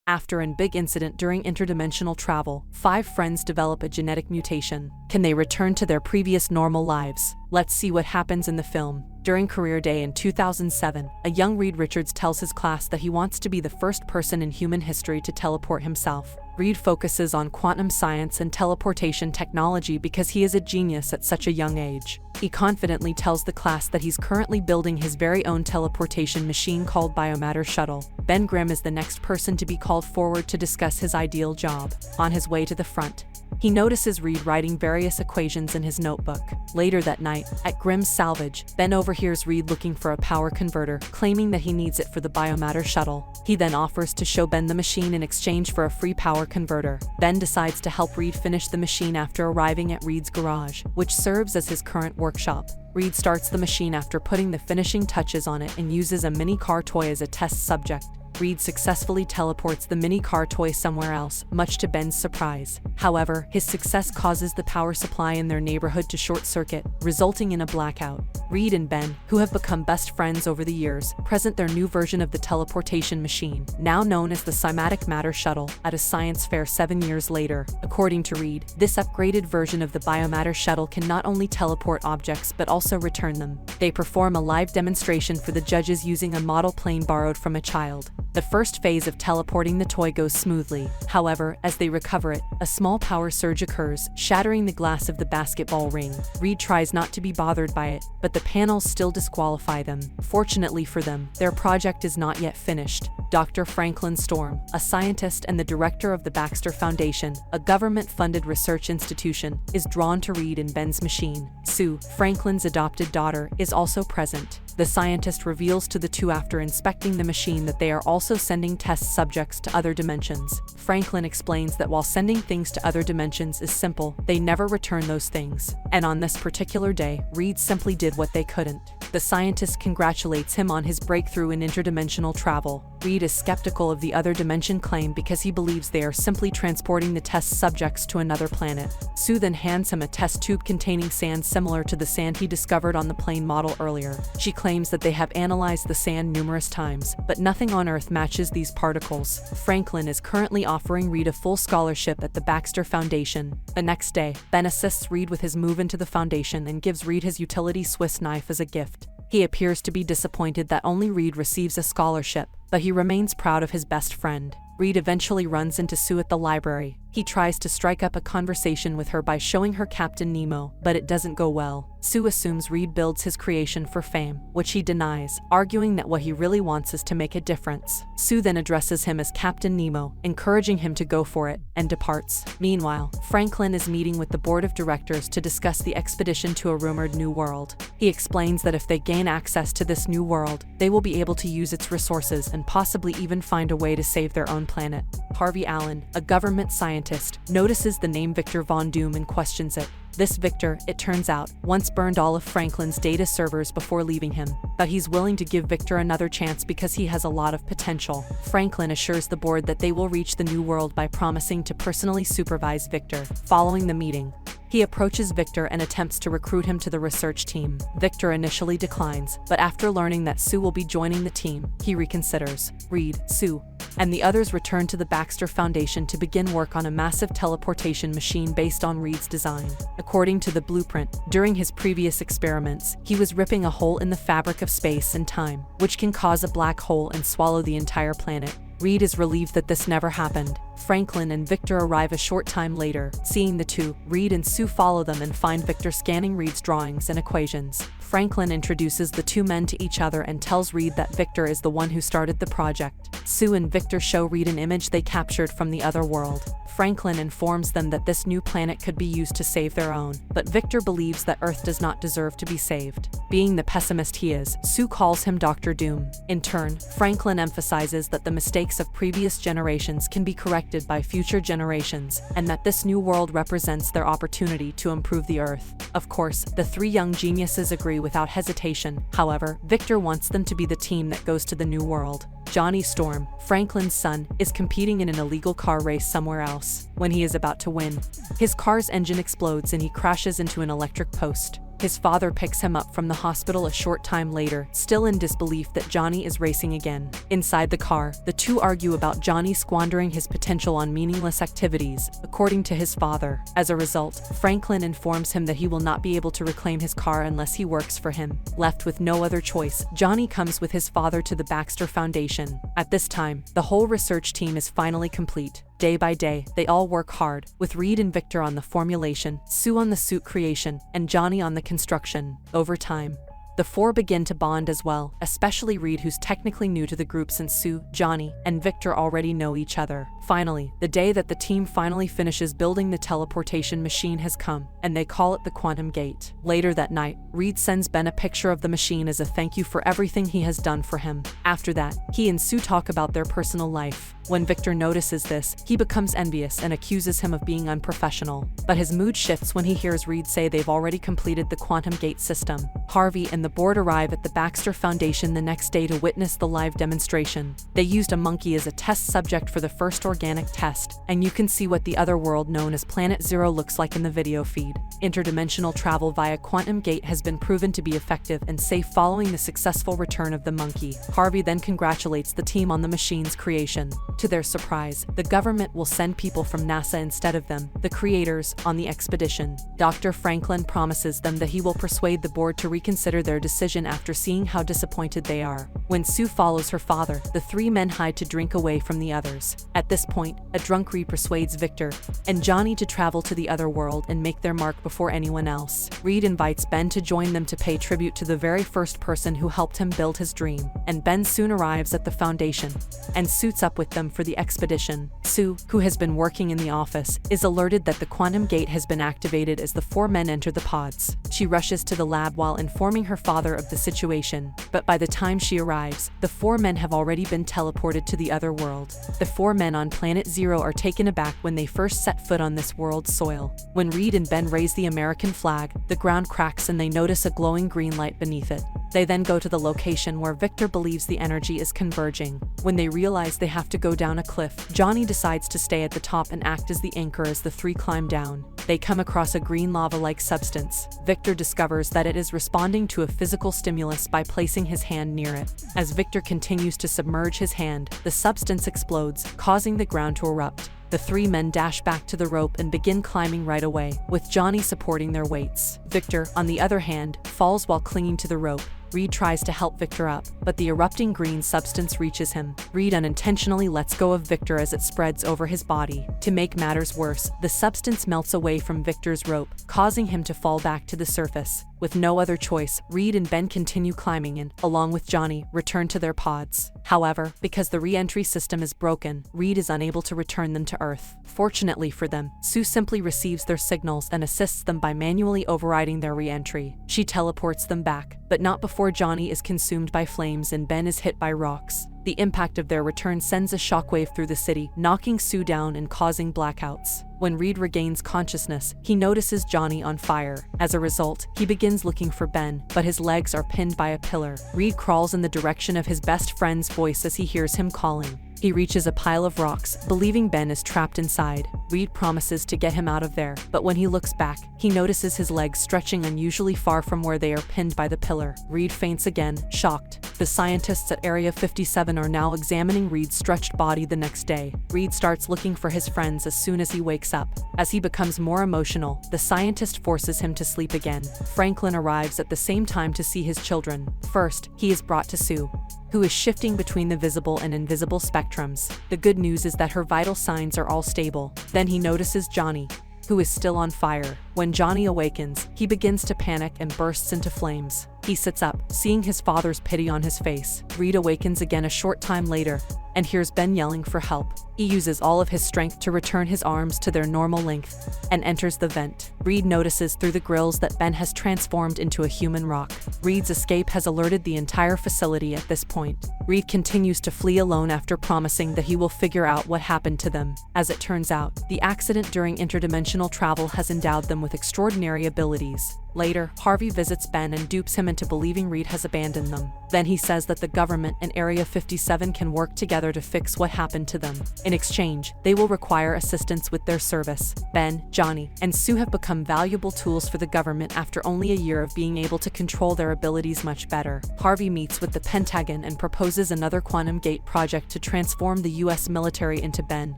After a big incident during interdimensional travel, 5 friends develop a genetic mutation. Can they return to their previous normal lives? Let's see what happens in the film. During career day in 2007, a young Reed Richards tells his class that he wants to be the first person in human history to teleport himself. Reed focuses on quantum science and teleportation technology because he is a genius at such a young age. He confidently tells the class that he's currently building his very own teleportation machine called Biomatter Shuttle. Ben Grimm is the next person to be called forward to discuss his ideal job. On his way to the front, he notices Reed writing various equations in his notebook. Later that night, at Grimm's salvage, Ben overhears Reed looking for a power converter, claiming that he needs it for the Biomatter Shuttle. He then offers to show Ben the machine in exchange for a free power converter. Ben decides to help Reed finish the machine after arriving at Reed's garage, which serves as his current workshop. Reed starts the machine after putting the finishing touches on it and uses a mini car toy as a test subject. Reed successfully teleports the mini car toy somewhere else, much to Ben's surprise. However, his success causes the power supply in their neighborhood to short-circuit, resulting in a blackout. Reed and Ben, who have become best friends over the years, present their new version of the teleportation machine, now known as the Cymatic Matter Shuttle, at a science fair 7 years later. According to Reed, this upgraded version of the Biomatter Shuttle can not only teleport objects but also return them. They perform a live demonstration for the judges using a model plane borrowed from a child. The first phase of teleporting the toy goes smoothly. However, as they recover it, a small power surge occurs, shattering the glass of the basketball ring. Reed tries not to be bothered by it, but the panels still disqualify them. Fortunately for them, their project is not yet finished. Dr. Franklin Storm, a scientist and the director of the Baxter Foundation, a government-funded research institution, is drawn to Reed and Ben's machine. Sue, Franklin's adopted daughter, is also present. The scientist reveals to the two after inspecting the machine that they are also sending test subjects to other dimensions. Franklin explains that while sending things to other dimensions is simple, they never return those things. And on this particular day, Reed simply did what they couldn't. The scientist congratulates him on his breakthrough in interdimensional travel. Reed is skeptical of the other dimension claim because he believes they are simply transporting the test subjects to another planet. Sue then hands him a test tube containing sand similar to the sand he discovered on the plane model earlier. She claims that they have analyzed the sand numerous times, but nothing on Earth matches these particles. Franklin is currently offering Reed a full scholarship at the Baxter Foundation. The next day, Ben assists Reed with his move into the foundation and gives Reed his utility Swiss knife as a gift. He appears to be disappointed that only Reed receives a scholarship, but he remains proud of his best friend. Reed eventually runs into Sue at the library. He tries to strike up a conversation with her by showing her Captain Nemo, but it doesn't go well. Sue assumes Reed builds his creation for fame, which he denies, arguing that what he really wants is to make a difference. Sue then addresses him as Captain Nemo, encouraging him to go for it, and departs. Meanwhile, Franklin is meeting with the board of directors to discuss the expedition to a rumored new world. He explains that if they gain access to this new world, they will be able to use its resources and possibly even find a way to save their own planet. Harvey Allen, a government scientist, notices the name Victor Von Doom and questions it. This Victor, it turns out, once burned all of Franklin's data servers before leaving him, but he's willing to give Victor another chance because he has a lot of potential. Franklin assures the board that they will reach the new world by promising to personally supervise Victor. Following the meeting, he approaches Victor and attempts to recruit him to the research team. Victor initially declines, but after learning that Sue will be joining the team, he reconsiders. Reed, Sue, and the others return to the Baxter Foundation to begin work on a massive teleportation machine based on Reed's design. According to the blueprint, during his previous experiments, he was ripping a hole in the fabric of space and time, which can cause a black hole and swallow the entire planet. Reed is relieved that this never happened. Franklin and Victor arrive a short time later. Seeing the two, Reed and Sue follow them and find Victor scanning Reed's drawings and equations. Franklin introduces the two men to each other and tells Reed that Victor is the one who started the project. Sue and Victor show Reed an image they captured from the other world. Franklin informs them that this new planet could be used to save their own, but Victor believes that Earth does not deserve to be saved. Being the pessimist he is, Sue calls him Dr. Doom. In turn, Franklin emphasizes that the mistakes of previous generations can be corrected by future generations, and that this new world represents their opportunity to improve the Earth. Of course, the three young geniuses agree without hesitation. However, Victor wants them to be the team that goes to the new world. Johnny Storm, Franklin's son, is competing in an illegal car race somewhere else. When he is about to win, his car's engine explodes and he crashes into an electric post. His father picks him up from the hospital a short time later, still in disbelief that Johnny is racing again. Inside the car, the two argue about Johnny squandering his potential on meaningless activities, according to his father. As a result, Franklin informs him that he will not be able to reclaim his car unless he works for him. Left with no other choice, Johnny comes with his father to the Baxter Foundation. At this time, the whole research team is finally complete. Day by day, they all work hard, with Reed and Victor on the formulation, Sue on the suit creation, and Johnny on the construction. Over time, the four begin to bond as well, especially Reed, who's technically new to the group since Sue, Johnny, and Victor already know each other. Finally, the day that the team finally finishes building the teleportation machine has come, and they call it the Quantum Gate. Later that night, Reed sends Ben a picture of the machine as a thank you for everything he has done for him. After that, he and Sue talk about their personal life. When Victor notices this, he becomes envious and accuses him of being unprofessional. But his mood shifts when he hears Reed say they've already completed the Quantum Gate system. Harvey and the board arrive at the Baxter Foundation the next day to witness the live demonstration. They used a monkey as a test subject for the first organic test, and you can see what the other world known as Planet Zero looks like in the video feed. Interdimensional travel via Quantum Gate has been proven to be effective and safe following the successful return of the monkey. Harvey then congratulates the team on the machine's creation. To their surprise, the government will send people from NASA instead of them, the creators, on the expedition. Dr. Franklin promises them that he will persuade the board to reconsider their decision after seeing how disappointed they are. When Sue follows her father, the three men hide to drink away from the others. At this point, a drunk Reed persuades Victor and Johnny to travel to the other world and make their mark before anyone else. Reed invites Ben to join them to pay tribute to the very first person who helped him build his dream, and Ben soon arrives at the foundation and suits up with them for the expedition. Sue, who has been working in the office, is alerted that the Quantum Gate has been activated as the four men enter the pods. She rushes to the lab while informing her father of the situation, but by the time she arrives, the four men have already been teleported to the other world. The four men on Planet Zero are taken aback when they first set foot on this world's soil. When Reed and Ben raise the American flag, the ground cracks and they notice a glowing green light beneath it. They then go to the location where Victor believes the energy is converging. When they realize they have to go down a cliff, Johnny decides to stay at the top and act as the anchor as the three climb down. They come across a green lava-like substance. Victor discovers that it is responding to a physical stimulus by placing his hand near it. As Victor continues to submerge his hand, the substance explodes, causing the ground to erupt. The three men dash back to the rope and begin climbing right away, with Johnny supporting their weights. Victor, on the other hand, falls while clinging to the rope. Reed tries to help Victor up, but the erupting green substance reaches him. Reed unintentionally lets go of Victor as it spreads over his body. To make matters worse, the substance melts away from Victor's rope, causing him to fall back to the surface. With no other choice, Reed and Ben continue climbing and, along with Johnny, return to their pods. However, because the re-entry system is broken, Reed is unable to return them to Earth. Fortunately for them, Sue simply receives their signals and assists them by manually overriding their re-entry. She teleports them back, but not before Johnny is consumed by flames and Ben is hit by rocks. The impact of their return sends a shockwave through the city, knocking Sue down and causing blackouts. When Reed regains consciousness, he notices Johnny on fire. As a result, he begins looking for Ben, but his legs are pinned by a pillar. Reed crawls in the direction of his best friend's voice as he hears him calling. He reaches a pile of rocks, believing Ben is trapped inside. Reed promises to get him out of there, but when he looks back, he notices his legs stretching unusually far from where they are pinned by the pillar. Reed faints again, shocked. The scientists at Area 57 are now examining Reed's stretched body the next day. Reed starts looking for his friends as soon as he wakes up. As he becomes more emotional, the scientist forces him to sleep again. Franklin arrives at the same time to see his children. First, he is brought to Sue, who is shifting between the visible and invisible spectrums. The good news is that her vital signs are all stable. Then he notices Johnny, who is still on fire. When Johnny awakens, he begins to panic and bursts into flames. He sits up, seeing his father's pity on his face. Reed awakens again a short time later and hears Ben yelling for help. He uses all of his strength to return his arms to their normal length and enters the vent. Reed notices through the grills that Ben has transformed into a human rock. Reed's escape has alerted the entire facility at this point. Reed continues to flee alone after promising that he will figure out what happened to them. As it turns out, the accident during interdimensional travel has endowed them with extraordinary abilities. Later, Harvey visits Ben and dupes him into believing Reed has abandoned them. Then he says that the government and Area 57 can work together to fix what happened to them. In exchange, they will require assistance with their service. Ben, Johnny, and Sue have become valuable tools for the government after only a year of being able to control their abilities much better. Harvey meets with the Pentagon and proposes another quantum gate project to transform the US military into Ben,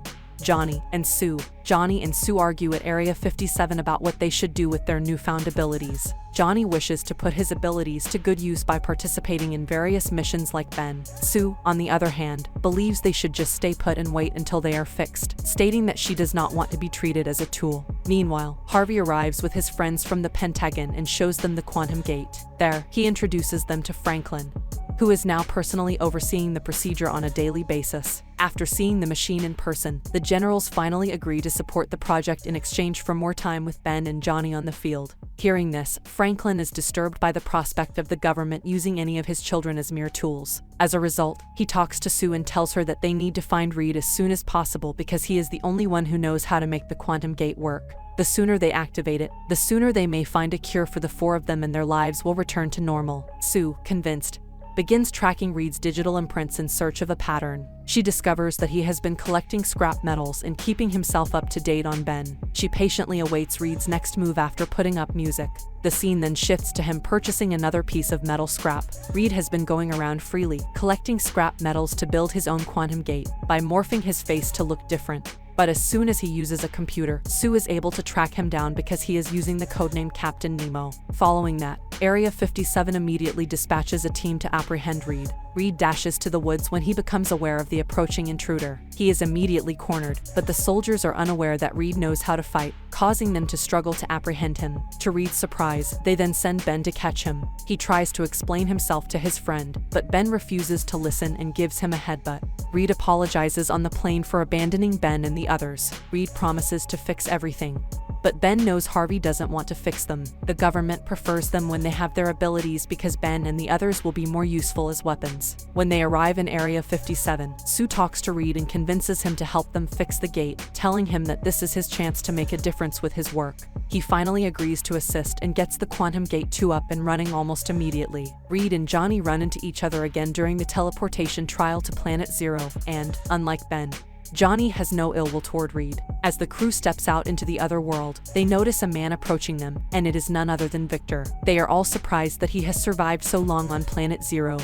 Johnny, and Sue. Johnny and Sue argue at Area 57 about what they should do with their newfound abilities. Johnny wishes to put his abilities to good use by participating in various missions like Ben. Sue, on the other hand, believes they should just stay put and wait until they are fixed, stating that she does not want to be treated as a tool. Meanwhile, Harvey arrives with his friends from the Pentagon and shows them the quantum gate. There, he introduces them to Franklin, who is now personally overseeing the procedure on a daily basis. After seeing the machine in person, the generals finally agree to support the project in exchange for more time with Ben and Johnny on the field. Hearing this, Franklin is disturbed by the prospect of the government using any of his children as mere tools. As a result, he talks to Sue and tells her that they need to find Reed as soon as possible because he is the only one who knows how to make the quantum gate work. The sooner they activate it, the sooner they may find a cure for the four of them and their lives will return to normal. Sue, convinced, begins tracking Reed's digital imprints in search of a pattern. She discovers that he has been collecting scrap metals and keeping himself up to date on Ben. She patiently awaits Reed's next move after putting up music. The scene then shifts to him purchasing another piece of metal scrap. Reed has been going around freely, collecting scrap metals to build his own quantum gate by morphing his face to look different. But as soon as he uses a computer, Sue is able to track him down because he is using the codename Captain Nemo. Following that, Area 57 immediately dispatches a team to apprehend Reed. Reed dashes to the woods when he becomes aware of the approaching intruder. He is immediately cornered, but the soldiers are unaware that Reed knows how to fight, causing them to struggle to apprehend him. To Reed's surprise, they then send Ben to catch him. He tries to explain himself to his friend, but Ben refuses to listen and gives him a headbutt. Reed apologizes on the plane for abandoning Ben and the others. Reed promises to fix everything, but Ben knows Harvey doesn't want to fix them. The government prefers them when they have their abilities because Ben and the others will be more useful as weapons. When they arrive in Area 57, Sue talks to Reed and convinces him to help them fix the gate, telling him that this is his chance to make a difference with his work. He finally agrees to assist and gets the quantum gate 2 up and running almost immediately. Reed and Johnny run into each other again during the teleportation trial to Planet Zero, and, unlike Ben, Johnny has no ill will toward Reed. As the crew steps out into the other world, they notice a man approaching them, and it is none other than Victor. They are all surprised that he has survived so long on Planet Zero.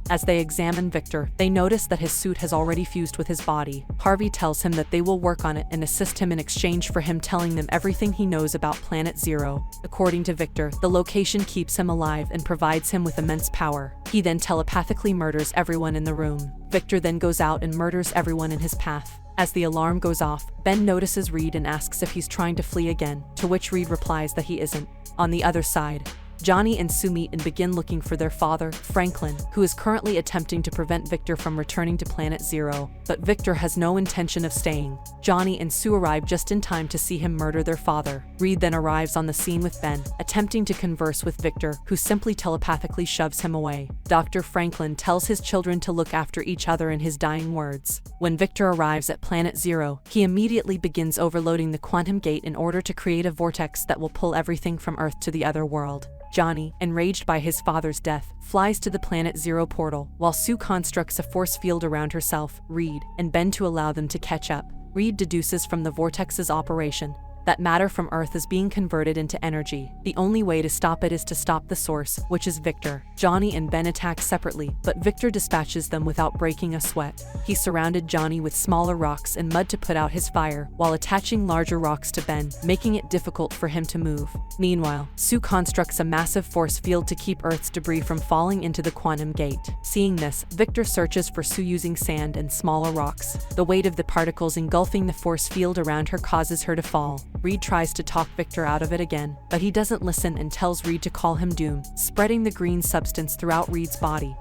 As they examine Victor, they notice that his suit has already fused with his body. Harvey tells him that they will work on it and assist him in exchange for him telling them everything he knows about Planet Zero. According to Victor, the location keeps him alive and provides him with immense power. He then telepathically murders everyone in the room. Victor then goes out and murders everyone in his path. As the alarm goes off, Ben notices Reed and asks if he's trying to flee again, to which Reed replies that he isn't. On the other side, Johnny and Sue meet and begin looking for their father, Franklin, who is currently attempting to prevent Victor from returning to Planet Zero, but Victor has no intention of staying. Johnny and Sue arrive just in time to see him murder their father. Reed then arrives on the scene with Ben, attempting to converse with Victor, who simply telepathically shoves him away. Dr. Franklin tells his children to look after each other in his dying words. When Victor arrives at Planet Zero, he immediately begins overloading the quantum gate in order to create a vortex that will pull everything from Earth to the other world. Johnny, enraged by his father's death, flies to the Planet Zero portal, while Sue constructs a force field around herself, Reed, and Ben to allow them to catch up. Reed deduces from the vortex's operation that matter from Earth is being converted into energy. The only way to stop it is to stop the source, which is Victor. Johnny and Ben attack separately, but Victor dispatches them without breaking a sweat. He surrounded Johnny with smaller rocks and mud to put out his fire, while attaching larger rocks to Ben, making it difficult for him to move. Meanwhile, Sue constructs a massive force field to keep Earth's debris from falling into the quantum gate. Seeing this, Victor searches for Sue using sand and smaller rocks. The weight of the particles engulfing the force field around her causes her to fall. Reed tries to talk Victor out of it again, but he doesn't listen and tells Reed to call him Doom, spreading the green substance throughout Reed's body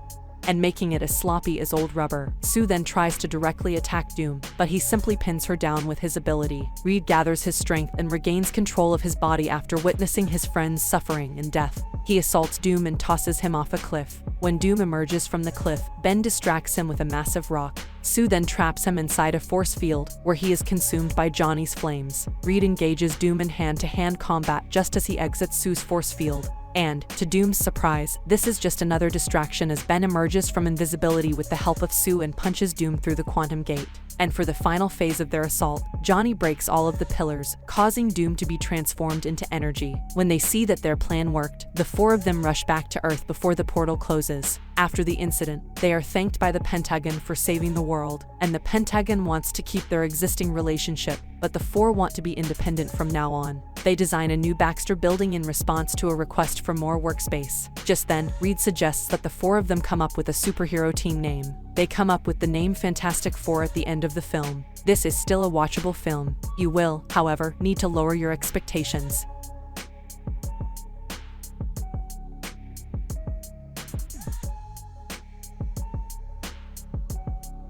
and making it as sloppy as old rubber. Sue then tries to directly attack Doom, but he simply pins her down with his ability. Reed gathers his strength and regains control of his body after witnessing his friend's suffering and death. He assaults Doom and tosses him off a cliff. When Doom emerges from the cliff, Ben distracts him with a massive rock. Sue then traps him inside a force field, where he is consumed by Johnny's flames. Reed engages Doom in hand-to-hand combat just as he exits Sue's force field. And, to Doom's surprise, this is just another distraction as Ben emerges from invisibility with the help of Sue and punches Doom through the quantum gate. And for the final phase of their assault, Johnny breaks all of the pillars, causing Doom to be transformed into energy. When they see that their plan worked, the four of them rush back to Earth before the portal closes. After the incident, they are thanked by the Pentagon for saving the world, and the Pentagon wants to keep their existing relationship, but the four want to be independent from now on. They design a new Baxter building in response to a request for more workspace. Just then, Reed suggests that the four of them come up with a superhero team name. They come up with the name Fantastic Four at the end of the film. This is still a watchable film. You will, however, need to lower your expectations.